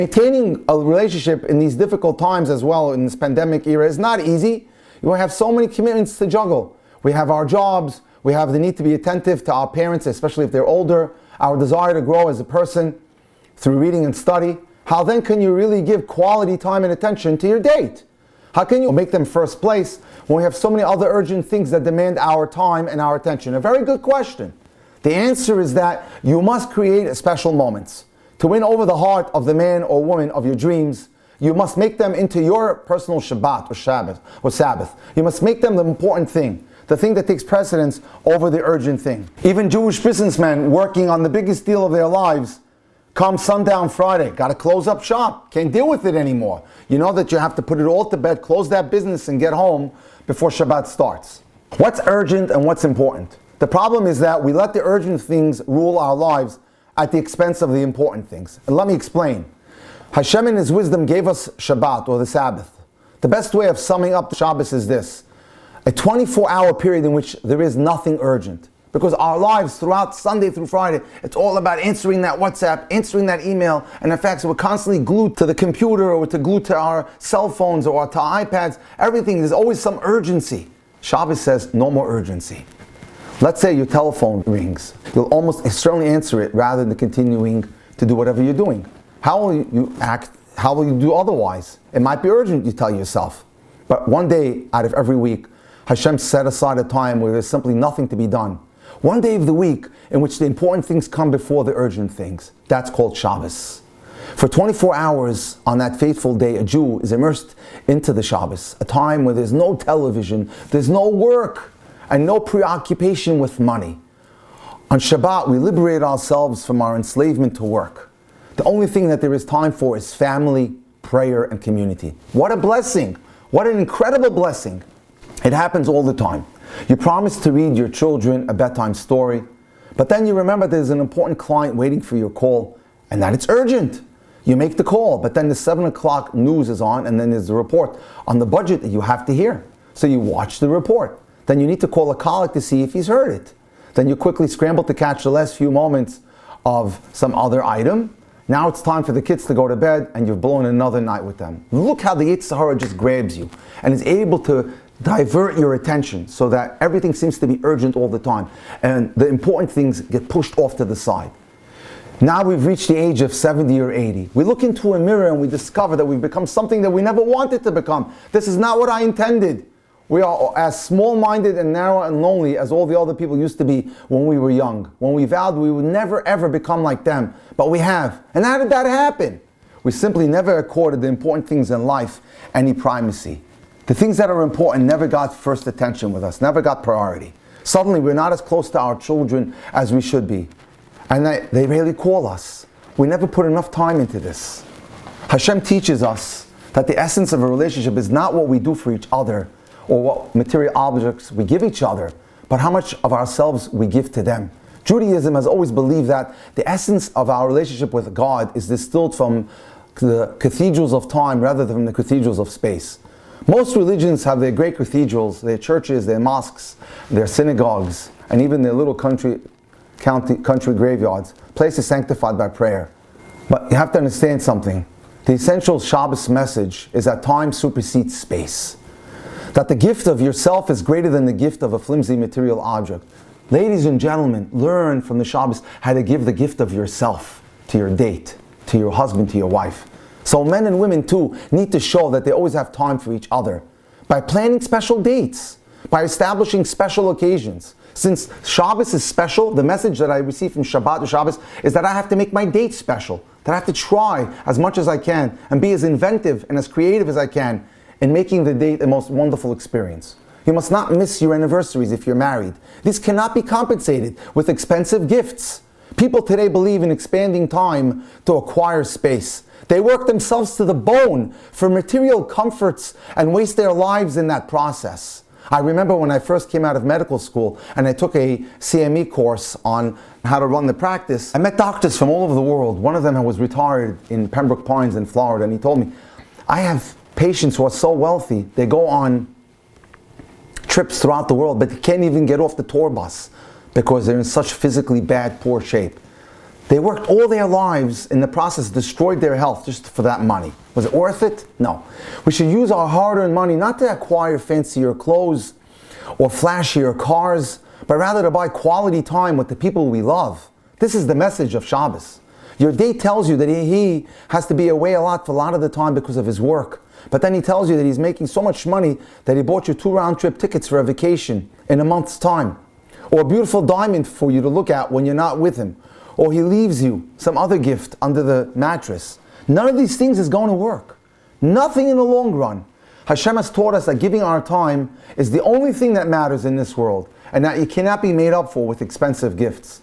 Maintaining a relationship in these difficult times as well, in this pandemic era, is not easy. You have so many commitments to juggle. We have our jobs, we have the need to be attentive to our parents, especially if they're older, our desire to grow as a person through reading and study. How then can you really give quality time and attention to your date? How can you make them first place when we have so many other urgent things that demand our time and our attention? A very good question. The answer is that you must create special moments. To win over the heart of the man or woman of your dreams, you must make them into your personal Shabbat or Sabbath. You must make them the important thing, the thing that takes precedence over the urgent thing. Even Jewish businessmen working on the biggest deal of their lives, come sundown Friday, got to close up shop, can't deal with it anymore. You know that you have to put it all to bed, close that business and get home before Shabbat starts. What's urgent and what's important? The problem is that we let the urgent things rule our lives at the expense of the important things. And let me explain. Hashem in His wisdom gave us Shabbat, or the Sabbath. The best way of summing up the Shabbos is this: a 24-hour period in which there is nothing urgent. Because our lives throughout Sunday through Friday, it's all about answering that WhatsApp, answering that email, and in fact, we're constantly glued to the computer or glued to our cell phones or to our iPads. Everything, there's always some urgency. Shabbos says, no more urgency. Let's say your telephone rings. You'll almost certainly answer it rather than continuing to do whatever you're doing. How will you act? How will you do otherwise? It might be urgent, you tell yourself. But one day out of every week, Hashem set aside a time where there's simply nothing to be done. One day of the week in which the important things come before the urgent things. That's called Shabbos. For 24 hours on that fateful day, a Jew is immersed into the Shabbos, a time where there's no television, there's no work, and no preoccupation with money. On Shabbat, we liberate ourselves from our enslavement to work. The only thing that there is time for is family, prayer, and community. What a blessing! What an incredible blessing! It happens all the time. You promise to read your children a bedtime story, but then you remember there's an important client waiting for your call, and that it's urgent. You make the call, but then the 7 o'clock news is on, and then there's a report on the budget that you have to hear. So you watch the report. Then you need to call a colleague to see if he's heard it. Then you quickly scramble to catch the last few moments of some other item. Now it's time for the kids to go to bed, and you've blown another night with them. Look how the Yetzer Hara just grabs you and is able to divert your attention so that everything seems to be urgent all the time, and the important things get pushed off to the side. Now we've reached the age of 70 or 80. We look into a mirror and we discover that we've become something that we never wanted to become. This is not what I intended. We are as small-minded and narrow and lonely as all the other people used to be when we were young. When we vowed we would never ever become like them. But we have. And how did that happen? We simply never accorded the important things in life any primacy. The things that are important never got first attention with us, never got priority. Suddenly we're not as close to our children as we should be. And they rarely call us. We never put enough time into this. Hashem teaches us that the essence of a relationship is not what we do for each other, or what material objects we give each other, but how much of ourselves we give to them. Judaism has always believed that the essence of our relationship with God is distilled from the cathedrals of time rather than the cathedrals of space. Most religions have their great cathedrals, their churches, their mosques, their synagogues, and even their little country graveyards, places sanctified by prayer. But you have to understand something. The essential Shabbos message is that time supersedes space. That the gift of yourself is greater than the gift of a flimsy material object. Ladies and gentlemen, learn from the Shabbos how to give the gift of yourself to your date, to your husband, to your wife. So men and women too need to show that they always have time for each other by planning special dates, by establishing special occasions. Since Shabbos is special, the message that I receive from Shabbat to Shabbos is that I have to make my date special, that I have to try as much as I can and be as inventive and as creative as I can in making the date the most wonderful experience. You must not miss your anniversaries if you're married. These cannot be compensated with expensive gifts. People today believe in expanding time to acquire space. They work themselves to the bone for material comforts and waste their lives in that process. I remember when I first came out of medical school and I took a CME course on how to run the practice. I met doctors from all over the world. One of them was retired in Pembroke Pines in Florida, and he told me, I have patients who are so wealthy, they go on trips throughout the world, but they can't even get off the tour bus because they're in such physically bad, poor shape. They worked all their lives, in the process destroyed their health just for that money. Was it worth it? No. We should use our hard-earned money not to acquire fancier clothes or flashier cars, but rather to buy quality time with the people we love. This is the message of Shabbos. Your date tells you that he has to be away a lot of the time because of his work. But then he tells you that he's making so much money that he bought you 2 round-trip tickets for a vacation in a month's time. Or a beautiful diamond for you to look at when you're not with him. Or he leaves you some other gift under the mattress. None of these things is going to work. Nothing in the long run. Hashem has taught us that giving our time is the only thing that matters in this world, and that it cannot be made up for with expensive gifts.